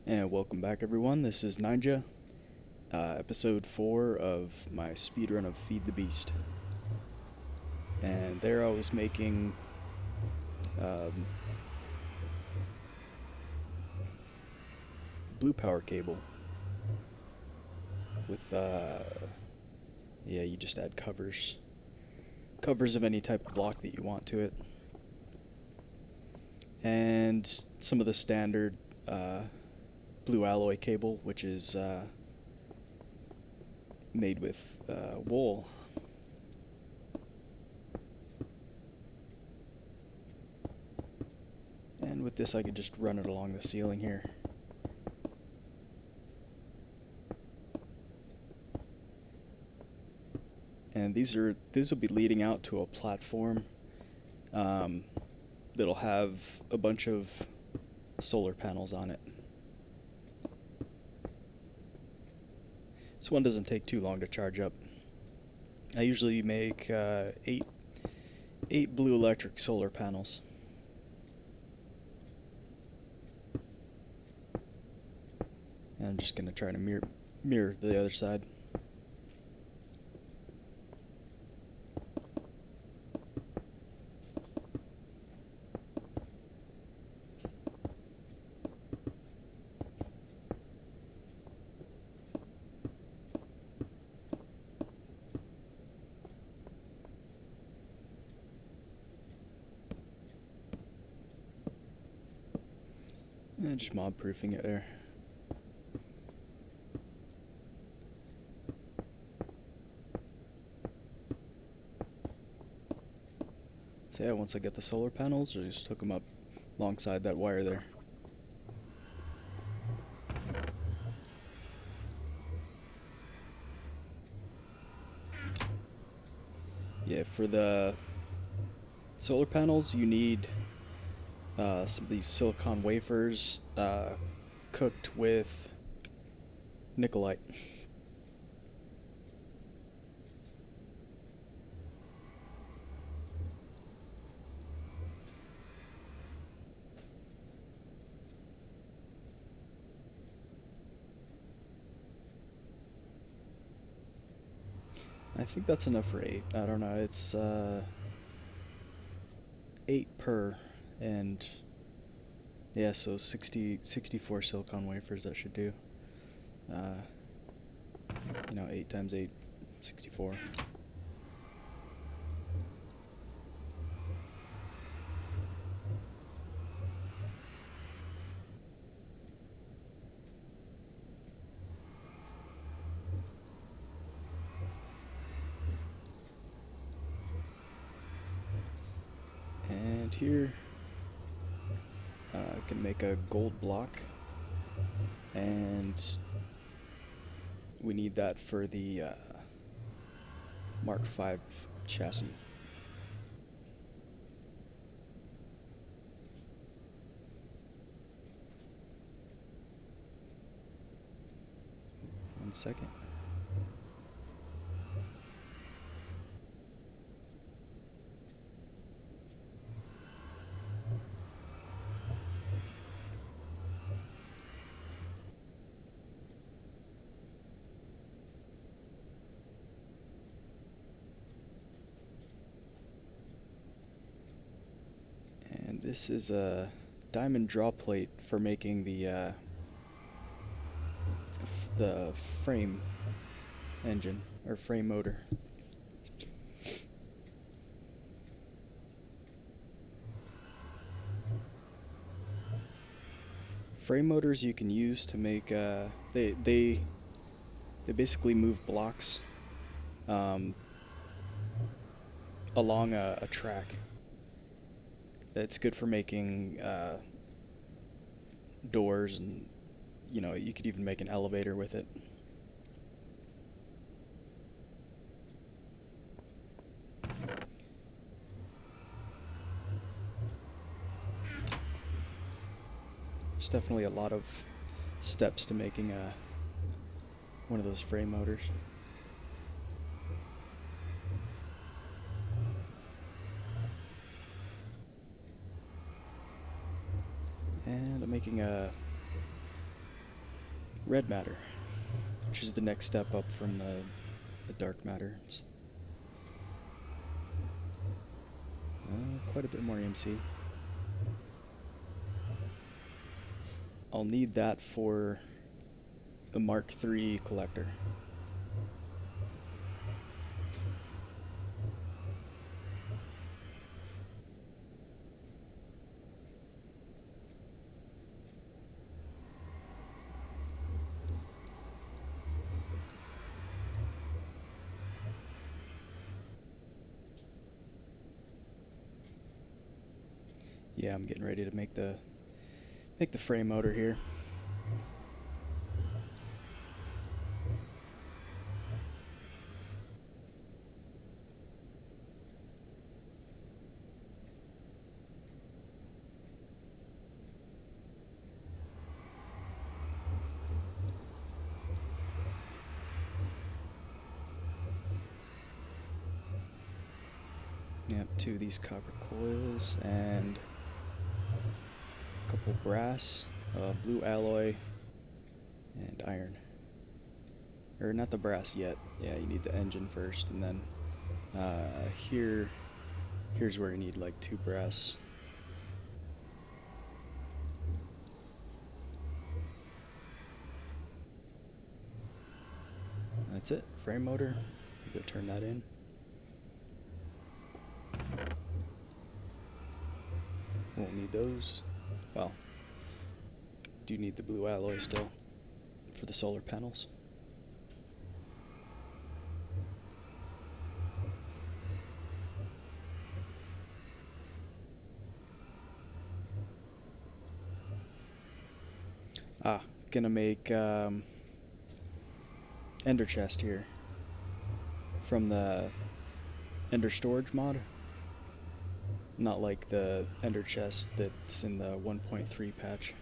And welcome back, everyone. This is Knighnja, episode 4 of my speedrun of Feed the Beast. And there I was making blue power cable with, yeah, you just add covers of any type of block that you want to it. And some of the standard blue alloy cable, which is made with wool. And with this I could just run it along the ceiling here. And these will be leading out to a platform that'll have a bunch of solar panels on it. This one doesn't take too long to charge up. I usually make eight blue electric solar panels. And I'm just gonna try to mirror the other side. And just mob proofing it there. So yeah, once I get the solar panels, I just hook them up alongside that wire there. Yeah, for the solar panels you need some of these silicon wafers cooked with nickelite. I think that's enough for 8. I don't know, it's 8 per, and yeah, so 64 silicon wafers that should do. You know, 8 times 8, 64. And here I can make a gold block, and we need that for the Mark V chassis. One second. And this is a diamond draw plate for making the frame engine, or frame motor. Frame motors you can use to make they basically move blocks along a track. It's good for making doors, and you know, you could even make an elevator with it. There's definitely a lot of steps to making one of those frame motors. And I'm making a red matter, which is the next step up from the dark matter. It's quite a bit more EMC. I'll need that for the Mark III collector. Yeah, I'm getting ready to make the frame motor here. Yep, 2 of these copper coils and a couple brass, blue alloy, and iron. Or not the brass yet. Yeah, you need the engine first, and then here's where you need like 2 brass. That's it. Frame motor. Go turn that in. Won't need those. Well, do need the blue alloy still for the solar panels. Gonna make ender chest here from the ender storage mod. Not like the ender chest that's in the 1.3 patch.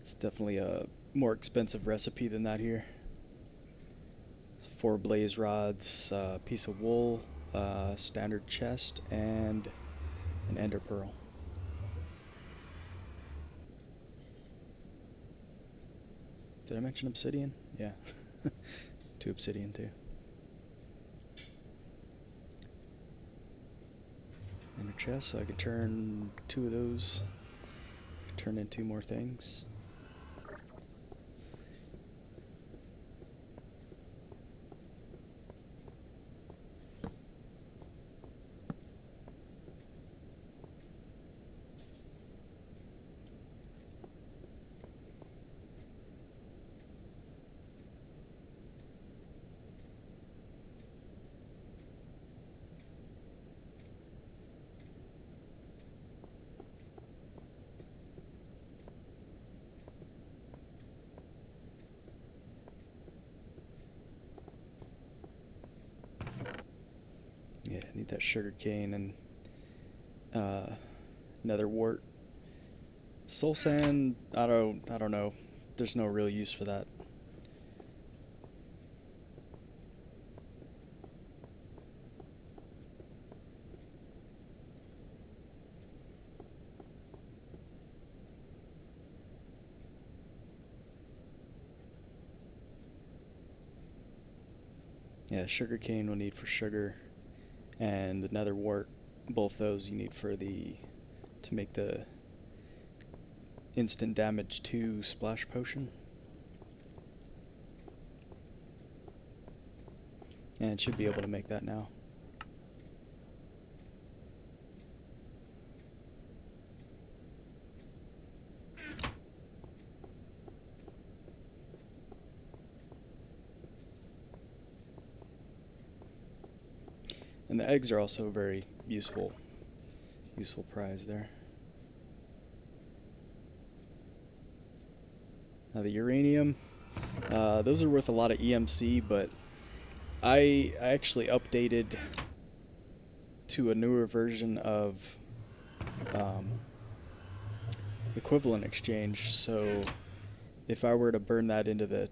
It's definitely a more expensive recipe than that here. 4 blaze rods, a piece of wool, standard chest, and an ender pearl. Did I mention obsidian? Yeah. 2 obsidian too. Ender chest, so I could turn 2 of those, turn in 2 more things. Yeah, I need that sugar cane and nether wart. Soul sand, I don't know. There's no real use for that. Yeah, sugar cane we'll need for sugar, and the nether wart, both those you need for to make the instant damage 2 splash potion. And it should be able to make that now. And the eggs are also a very useful prize there. Now the uranium, those are worth a lot of EMC, but I actually updated to a newer version of equivalent exchange, so if I were to burn that into the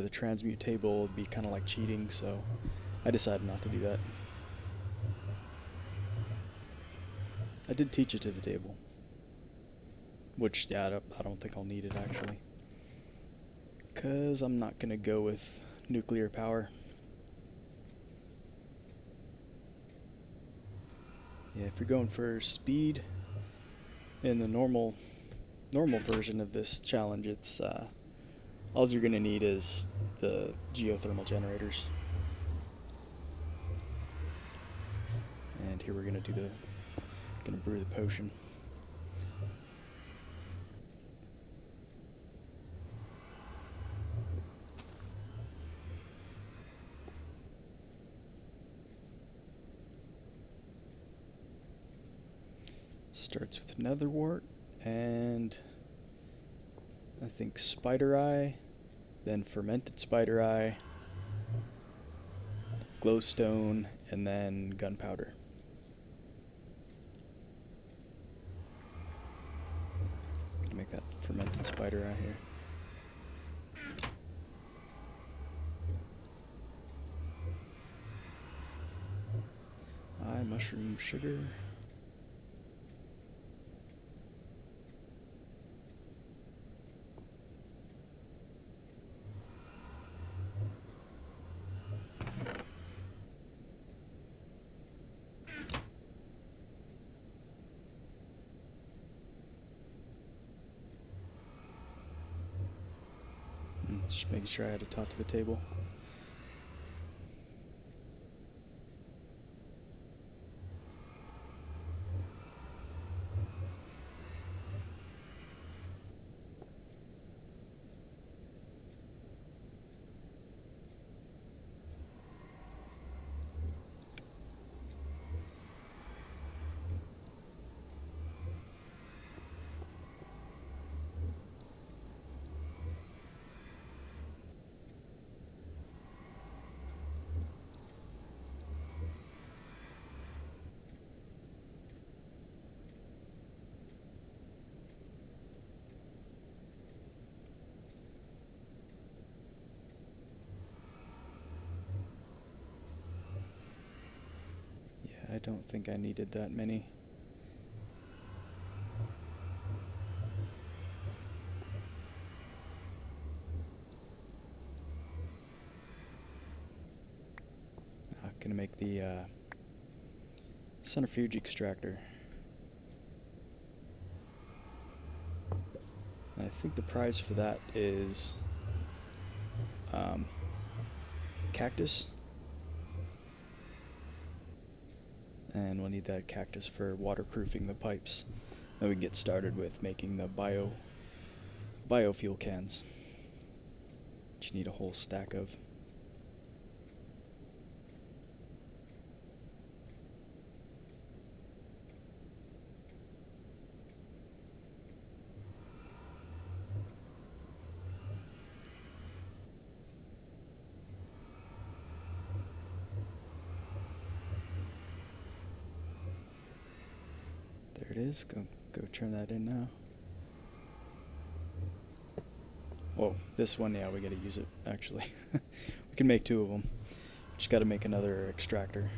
transmute table, it'd be kind of like cheating, so I decided not to do that. I did teach it to the table, which, yeah, I don't think I'll need it, actually. because I'm not going to go with nuclear power. Yeah, if you're going for speed in the normal version of this challenge, it's all you're going to need is the geothermal generators. And here we're going to brew the potion. Starts with nether wart and I think spider eye, then fermented spider eye, glowstone, and then gunpowder. Make that fermented spider eye here. Mushroom sugar. Just making sure I had to talk to the table. I don't think I needed that many. I'm gonna make the centrifuge extractor. I think the prize for that is cactus. And we'll need that cactus for waterproofing the pipes. Then we can get started with making the biofuel cans, which you need a whole stack of. There it is. Go turn that in now. Whoa, this one, yeah, we gotta use it, actually. We can make 2 of them. Just gotta make another extractor.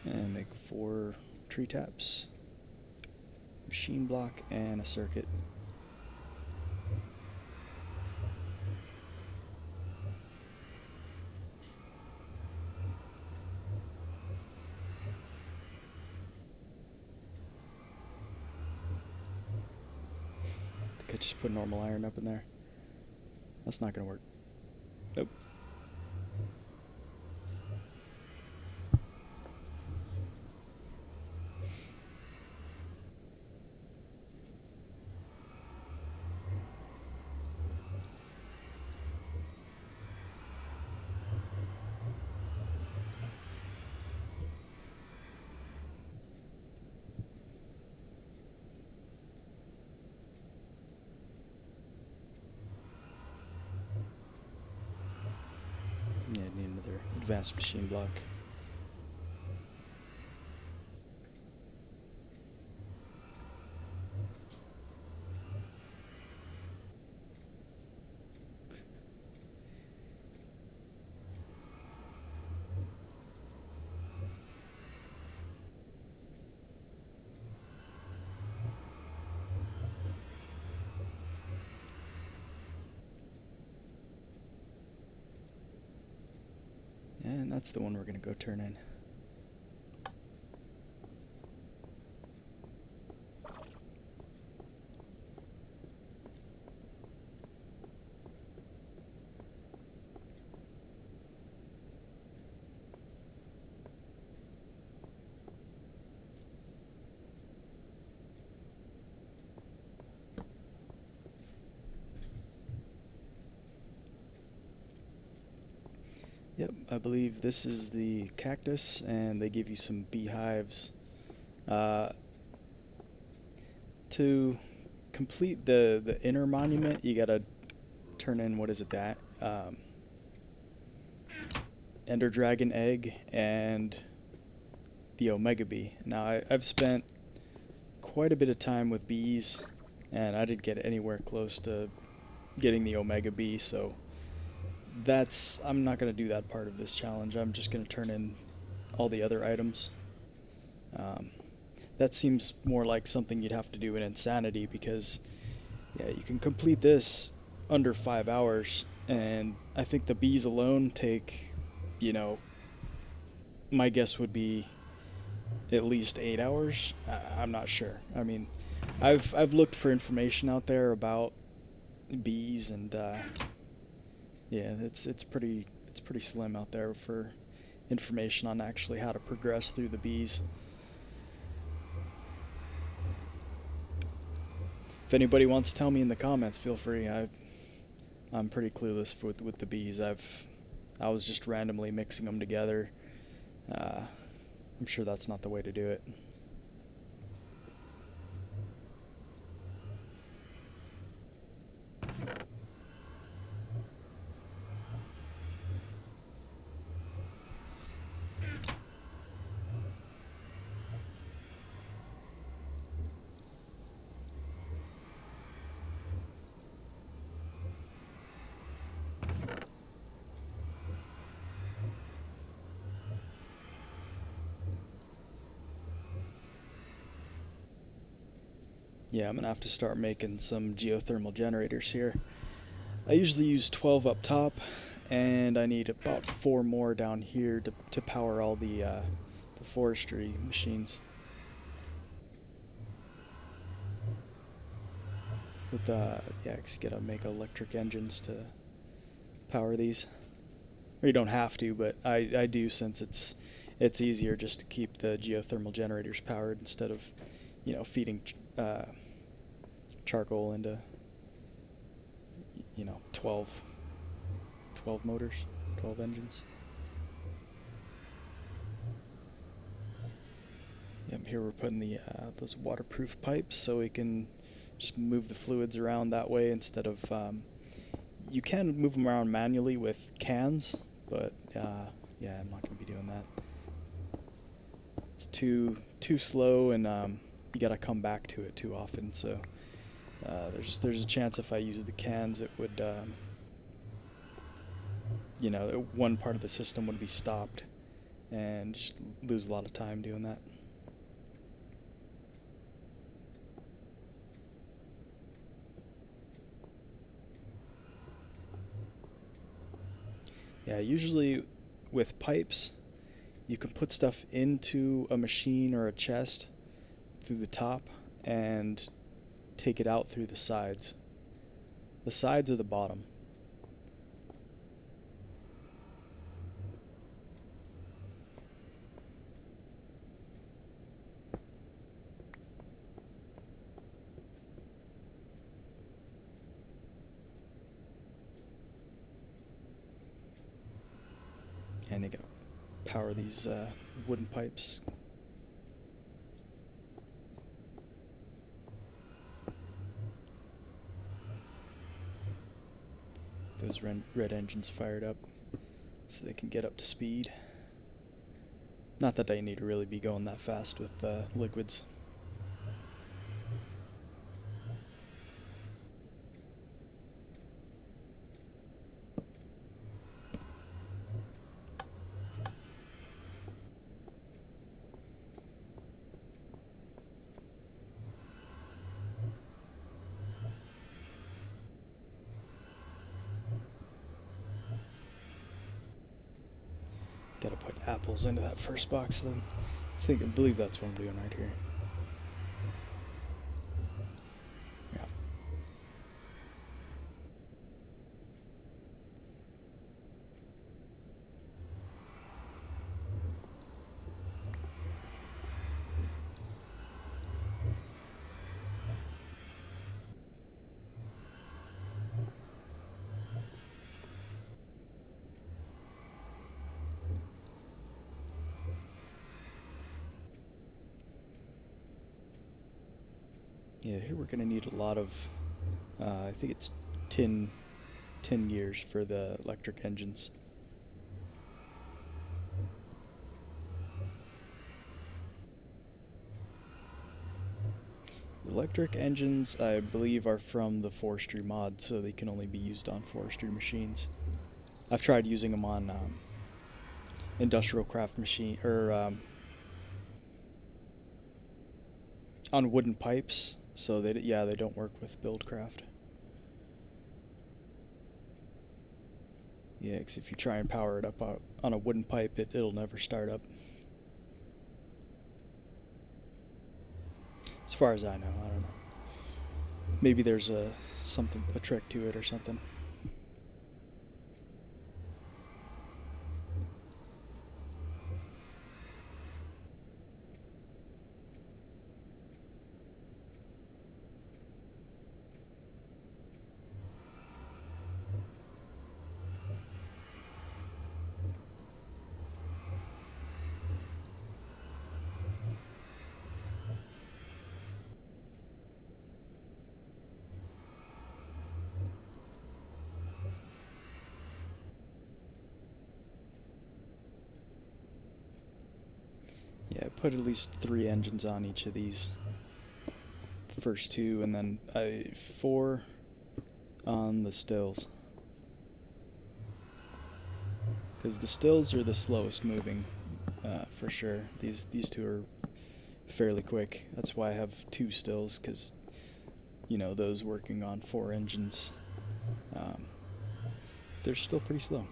And make 4 tree taps, machine block, and a circuit. I think I just put normal iron up in there. That's not gonna work. Nope. Yeah, I need another advanced machine block. That's the one we're gonna go turn in. Yep, I believe this is the cactus, and they give you some beehives. To complete the inner monument, you gotta turn in, what is it, that Ender Dragon egg and the Omega Bee. Now I've spent quite a bit of time with bees, and I didn't get anywhere close to getting the Omega Bee, so I'm not going to do that part of this challenge. I'm just going to turn in all the other items. That seems more like something you'd have to do in Insanity, because yeah, you can complete this under 5 hours, and I think the bees alone take, you know, my guess would be at least 8 hours. I'm not sure. I mean, I've looked for information out there about bees, and yeah, it's pretty slim out there for information on actually how to progress through the bees. If anybody wants to tell me in the comments, feel free. I'm pretty clueless with the bees. I was just randomly mixing them together. I'm sure that's not the way to do it. Yeah, I'm gonna have to start making some geothermal generators here. I usually use 12 up top, and I need about 4 more down here to power all the forestry machines. With yeah, 'cause you gotta make electric engines to power these. Or you don't have to, but I do, since it's easier just to keep the geothermal generators powered instead of, you know, feeding charcoal into, you know, 12 motors, 12 engines. Yep, here we're putting the those waterproof pipes so we can just move the fluids around that way instead of you can move them around manually with cans, but yeah, I'm not going to be doing that. It's too slow, and you got to come back to it too often. So there's a chance if I use the cans, it would you know, one part of the system would be stopped, and just lose a lot of time doing that. Yeah, usually with pipes, you can put stuff into a machine or a chest through the top and take it out through the sides. The sides are the bottom. And you gotta power these wooden pipes. Those red engines fired up so they can get up to speed. Not that they need to really be going that fast with liquids. Got to apples into that first box. I believe that's what I'm doing right here. Yeah. Yeah, here we're going to need a lot of, I think it's 10 gears for the electric engines. The electric engines, I believe, are from the forestry mod, so they can only be used on forestry machines. I've tried using them on industrial craft machine, or on wooden pipes, so they don't work with buildcraft. Yeah, because if you try and power it up on a wooden pipe, it'll never start up. As far as I know, I don't know. Maybe there's a trick to it or something. Yeah, I put at least 3 engines on each of these first 2, and then 4 on the stills. Because the stills are the slowest moving, for sure. These 2 are fairly quick. That's why I have 2 stills, because, you know, those working on 4 engines, they're still pretty slow.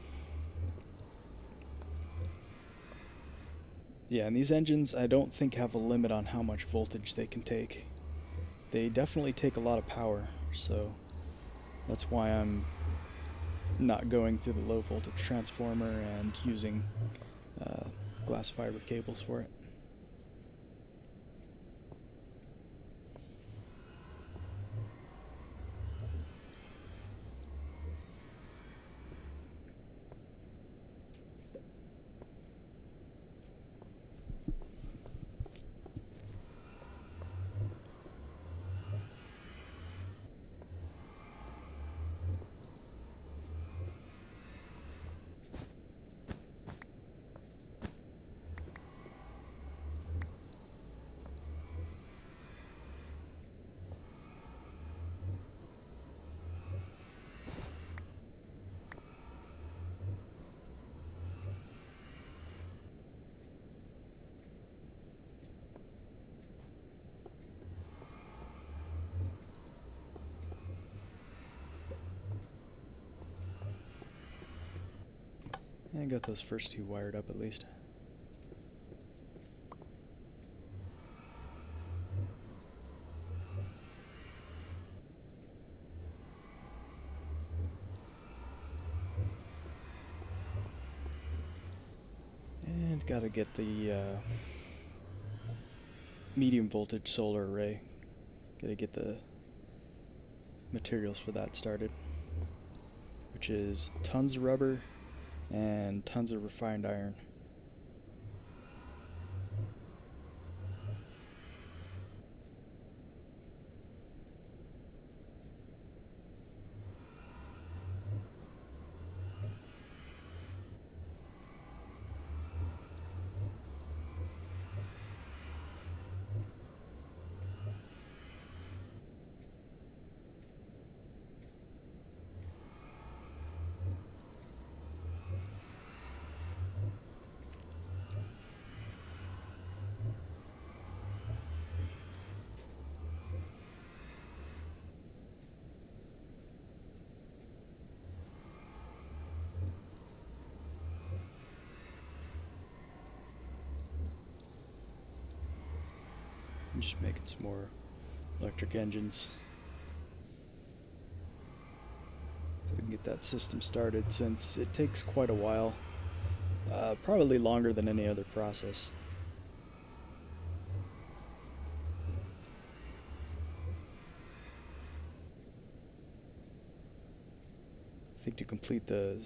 Yeah, and these engines I don't think have a limit on how much voltage they can take. They definitely take a lot of power, so that's why I'm not going through the low voltage transformer and using glass fiber cables for it. I got those first 2 wired up at least. And gotta get the medium voltage solar array. Gotta get the materials for that started, which is tons of rubber and tons of refined iron. I'm just making some more electric engines so we can get that system started, since it takes quite a while, probably longer than any other process. I think to complete the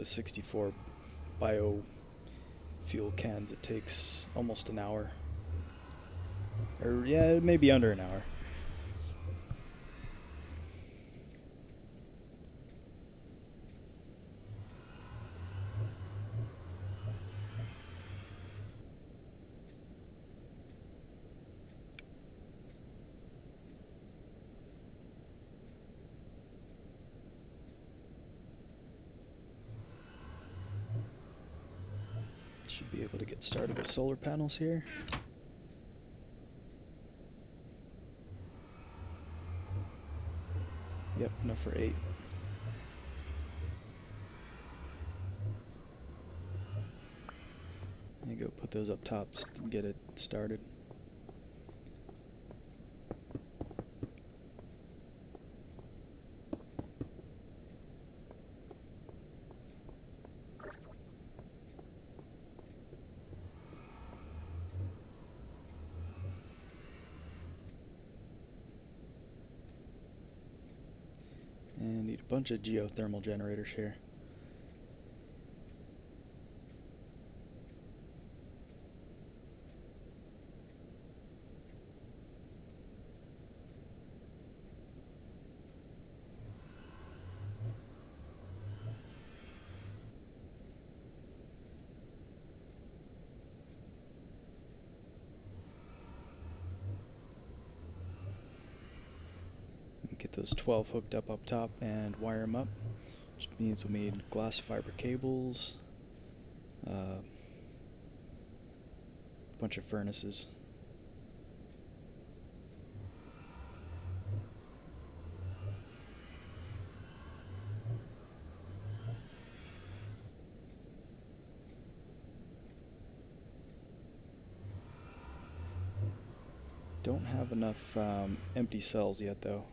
64 biofuel cans, it takes almost an hour. Or yeah, maybe under an hour. Should be able to get started with solar panels here. Yep, enough for 8. There you go, put those up top and get it started. And need a bunch of geothermal generators here. Get those 12 hooked up top and wire them up, which means we'll need glass fiber cables, a bunch of furnaces. Don't have enough empty cells yet though.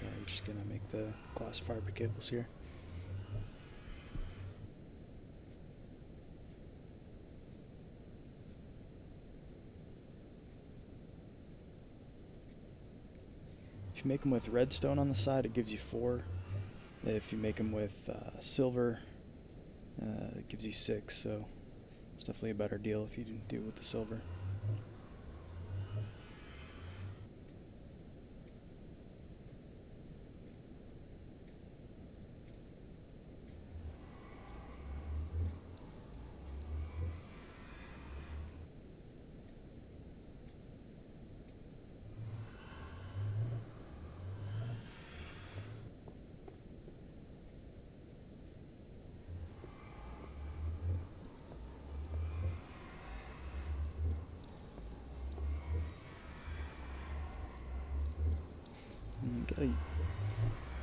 I'm just gonna make the glass fiber cables here. If you make them with redstone on the side, it gives you 4. If you make them with silver, it gives you 6. So it's definitely a better deal if you do it with the silver.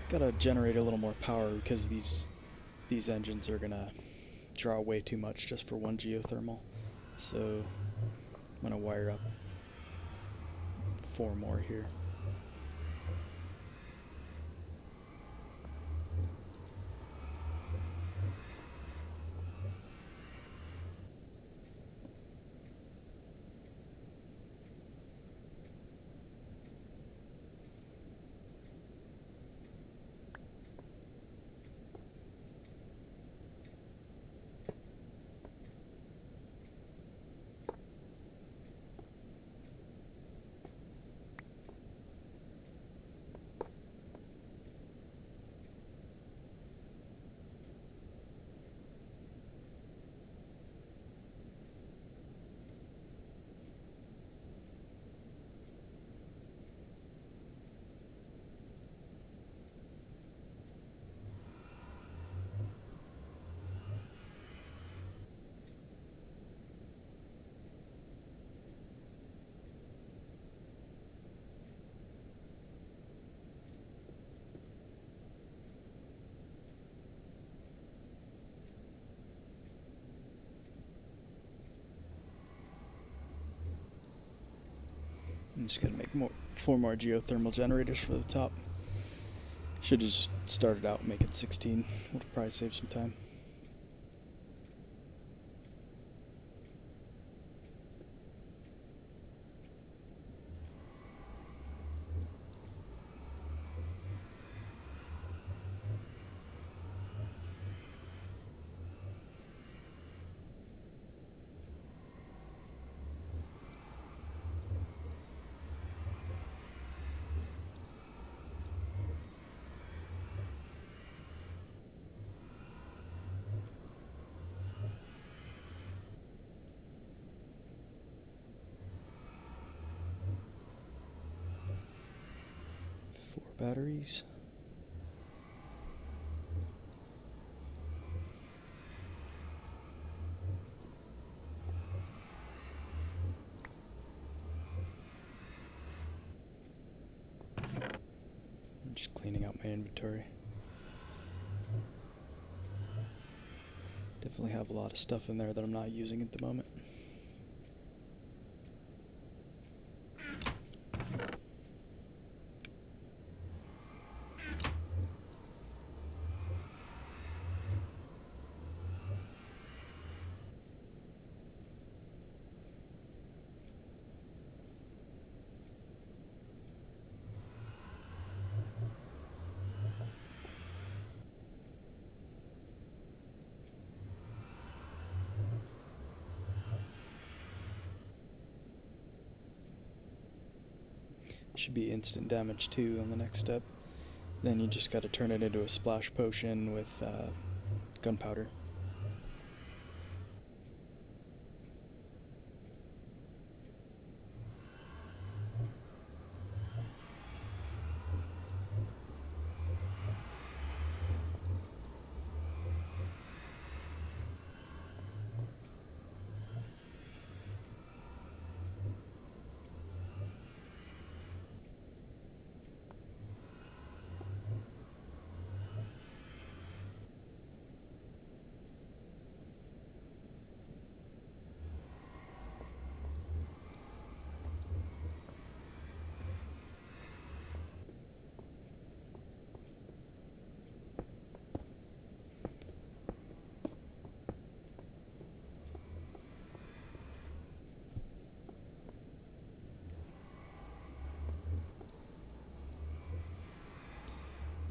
Gotta generate a little more power, because these engines are gonna draw way too much just for one geothermal. So I'm gonna wire up 4 more here. I'm just gonna make 4 more geothermal generators for the top. Should just start it out and make it 16. Would probably save some time. Batteries. I'm just cleaning out my inventory. Definitely have a lot of stuff in there that I'm not using at the moment. Should be instant damage too on the next step. Then you just got to turn it into a splash potion with gunpowder.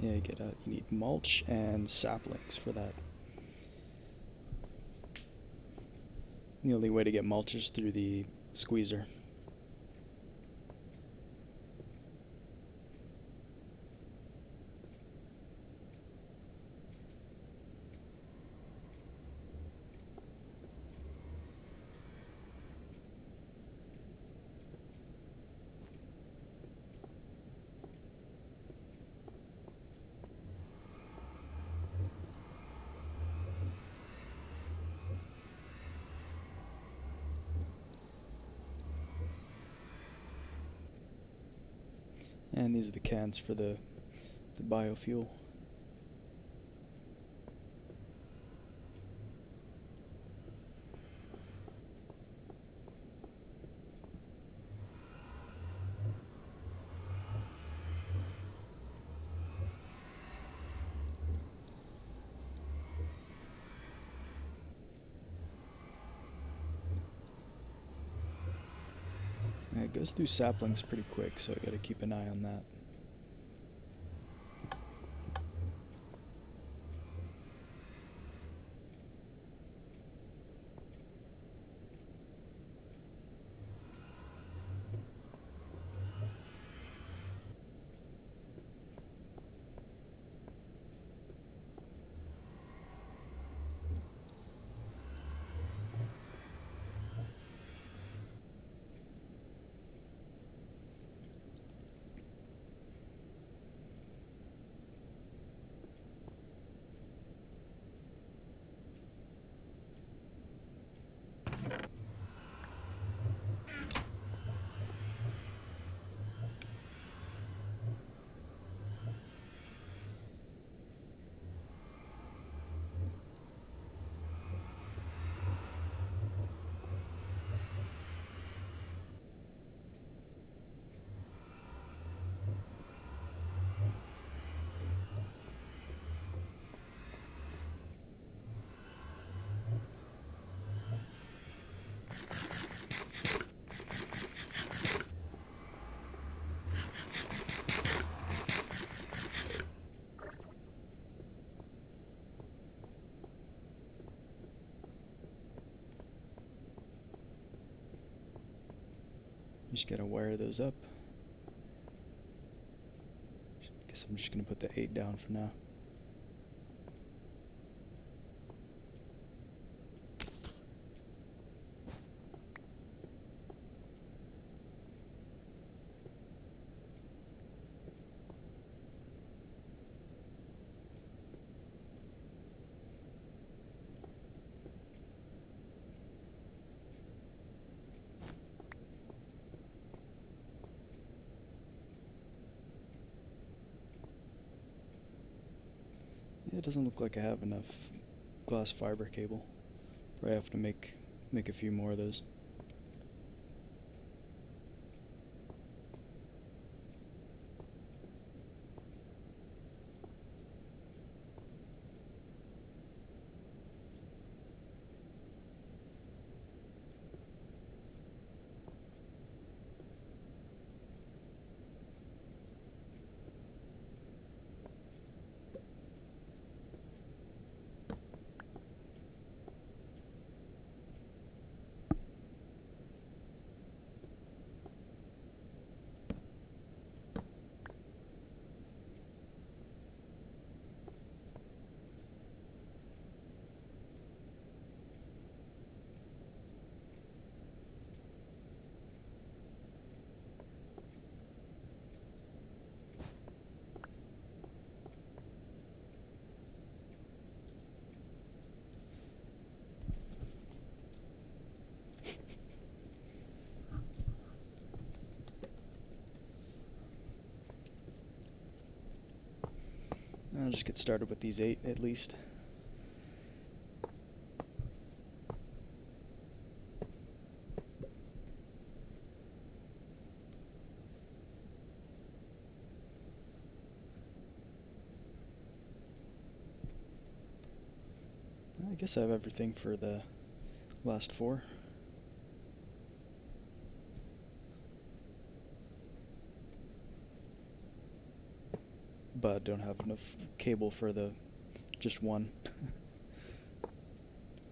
Yeah, you need mulch and saplings for that. The only way to get mulch is through the squeezer. And these are the cans for the biofuel. And it goes through saplings pretty quick, so I gotta keep an eye on that. Just gotta wire those up. Guess I'm just gonna put the 8 down for now. It doesn't look like I have enough glass fiber cable. Probably have to make a few more of those. I'll just get started with these 8 at least. I guess I have everything for the last 4. But don't have enough cable for the just one.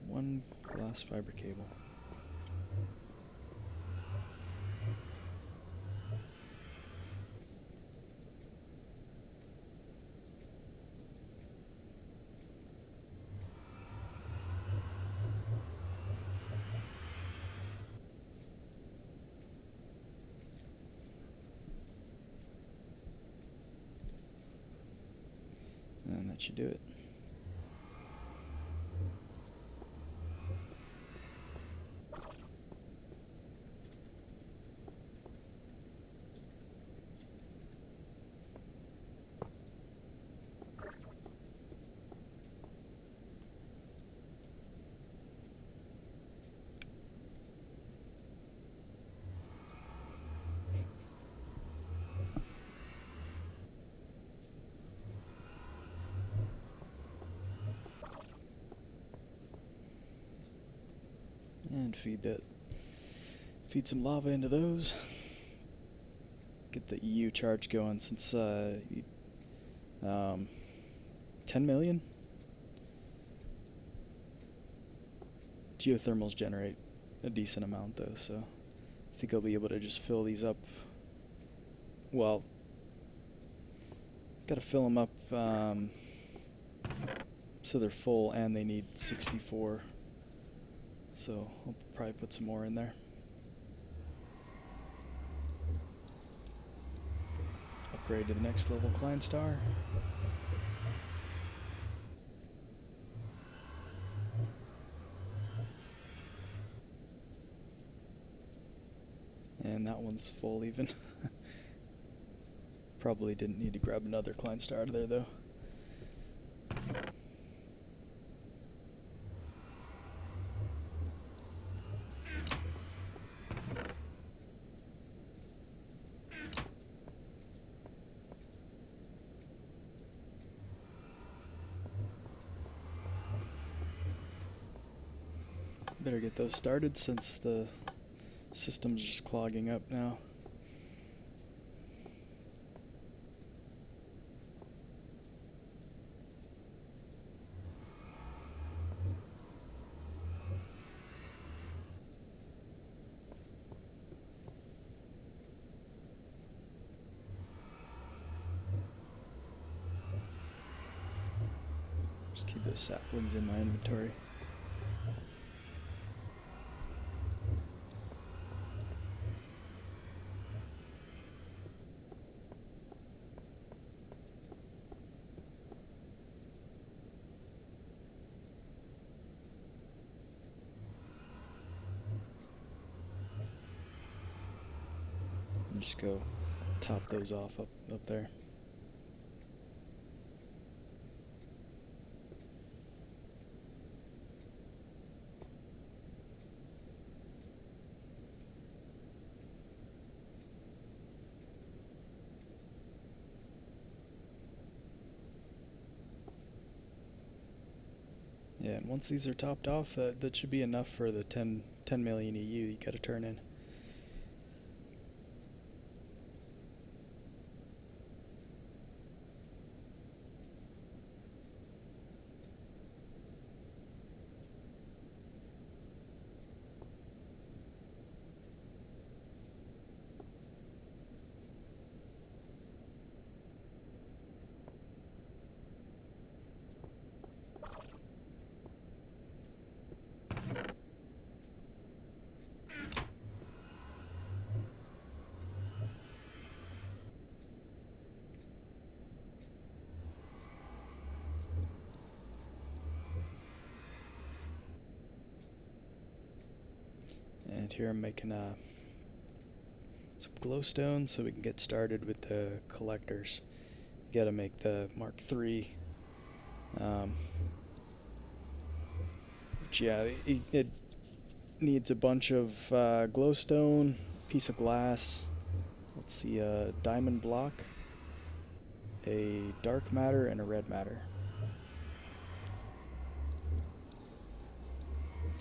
One glass fiber cable. And that should do it. And feed some lava into those. Get the EU charge going since 10 million? Geothermals generate a decent amount though, so I think I'll be able to just fill these up. Well, gotta fill them up so they're full and they need 64. So I'll probably put some more in there. Upgrade to the next level Knighnja. And that one's full even. Probably didn't need to grab another Knighnja out of there though. Better get those started since the system's just clogging up now. Keep those saplings in my inventory. And just go top those off up there. Yeah, and once these are topped off, that should be enough for the 10 million EU you gotta turn in. And here I'm making some glowstone so we can get started with the collectors. You gotta make the Mark III. Which, yeah, it needs a bunch of glowstone, piece of glass, let's see, a diamond block, a dark matter, and a red matter.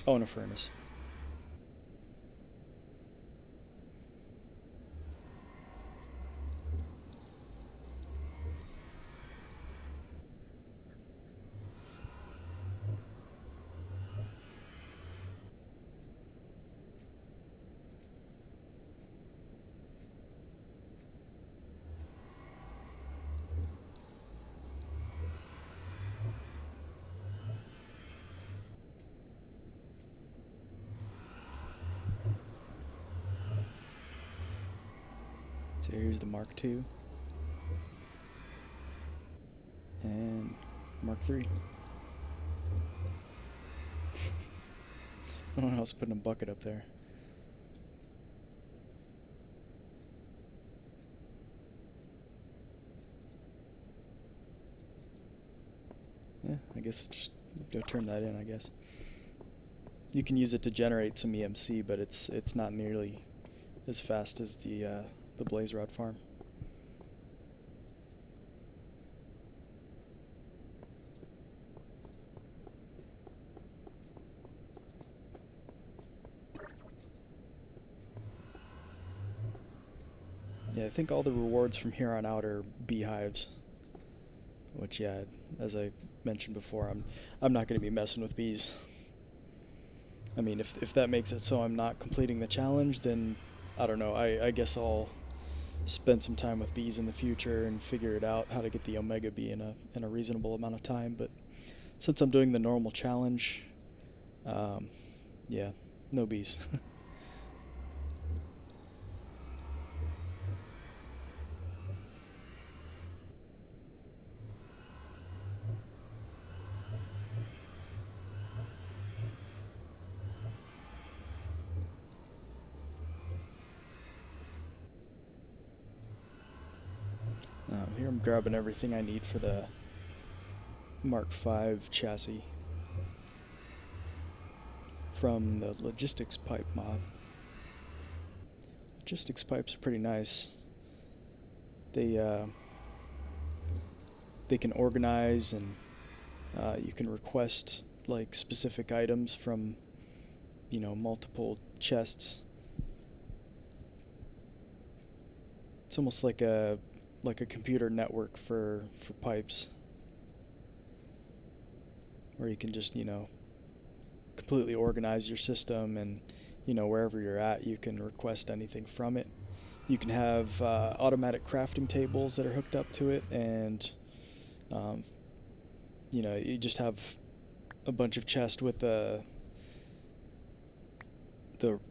Oh, and a furnace. So here's the Mark II and Mark III. I don't know how else putting a bucket up there. Yeah, I guess just go turn that in, I guess. You can use it to generate some EMC, but it's not nearly as fast as the blaze rod farm. Yeah, I think all the rewards from here on out are beehives. Which, yeah, as I mentioned before, I'm not going to be messing with bees. I mean, if that makes it so I'm not completing the challenge, then I don't know. I guess I'll spend some time with bees in the future and figure it out how to get the Omega bee in a reasonable amount of time. But since I'm doing the normal challenge, yeah, no bees. Here I'm grabbing everything I need for the Mark V chassis from the logistics pipe mod. Logistics pipes are pretty nice. They can organize, and you can request like specific items from, you know, multiple chests. It's almost like a computer network for pipes, where you can just, you know, completely organize your system, and, you know, wherever you're at, you can request anything from it. You can have automatic crafting tables that are hooked up to it, and you know, you just have a bunch of chests with the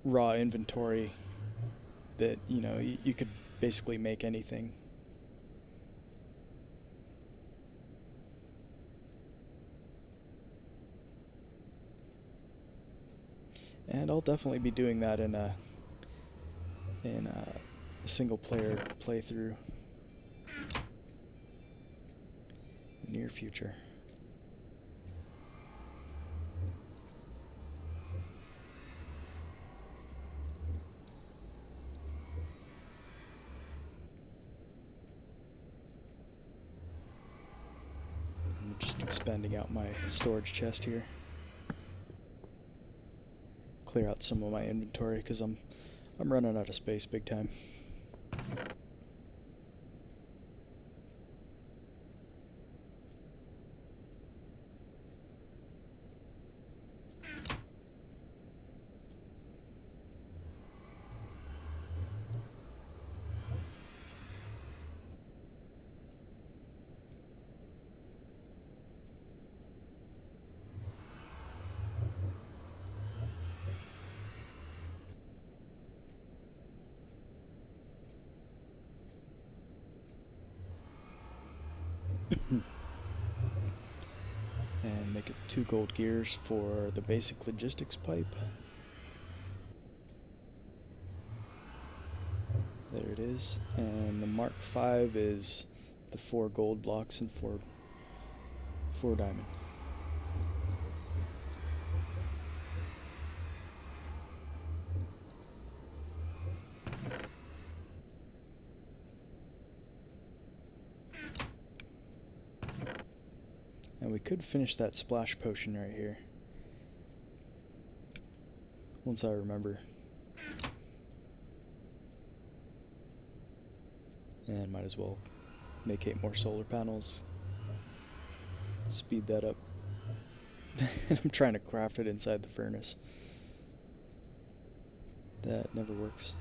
raw inventory that, you know, you could basically make anything. And I'll definitely be doing that in a single player playthrough in the near future. I'm just expanding out my storage chest here. Clear out some of my inventory because I'm running out of space big time. And make it 2 gold gears for the basic logistics pipe. There it is. And the Mark V is the 4 gold blocks and 4 diamond. And we could finish that splash potion right here, once I remember. And might as well make 8 more solar panels. Speed that up. I'm trying to craft it inside the furnace. That never works.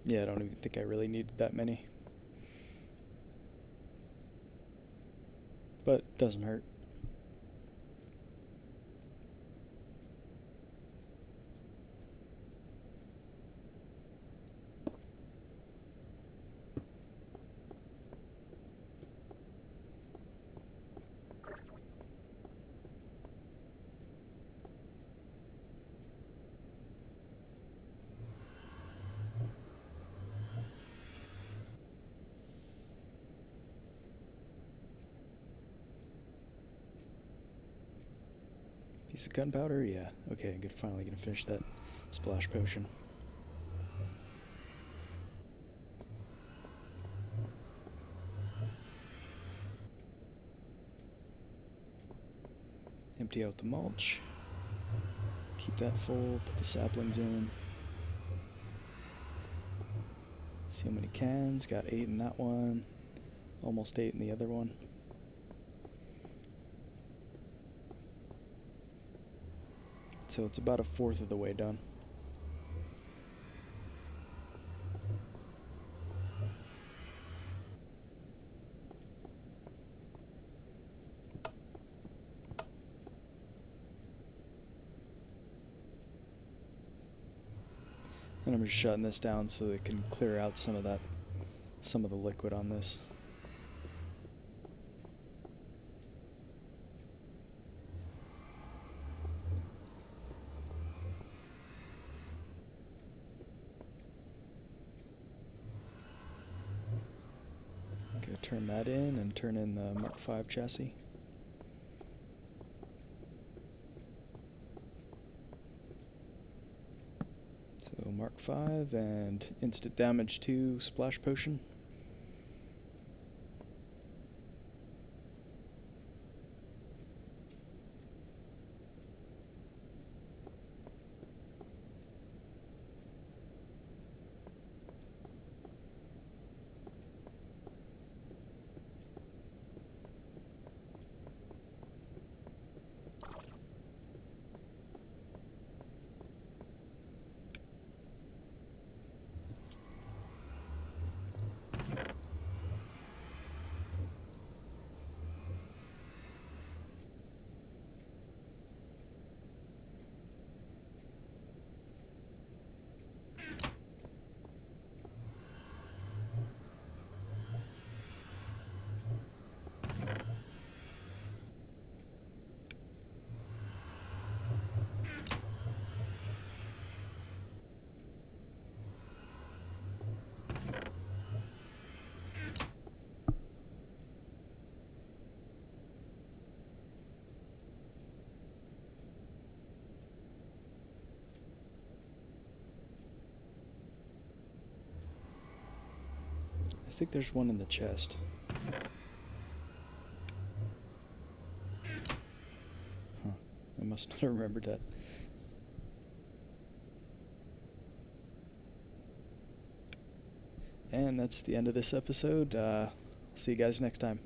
Yeah, I don't even think I really needed that many. But doesn't hurt. Piece of gunpowder? Yeah. Okay, good. Finally gonna finish that splash potion. Empty out the mulch. Keep that full. Put the saplings in. See how many cans. Got 8 in that one. Almost 8 in the other one. So it's about 1/4 of the way done. And I'm just shutting this down so it can clear out some of the liquid on this. Okay, turn that in and turn in the Mark V chassis. So Mark V and instant damage 2 splash potion. think there's one in the chest. Huh. I must not have remembered that. And that's the end of this episode. See you guys next time.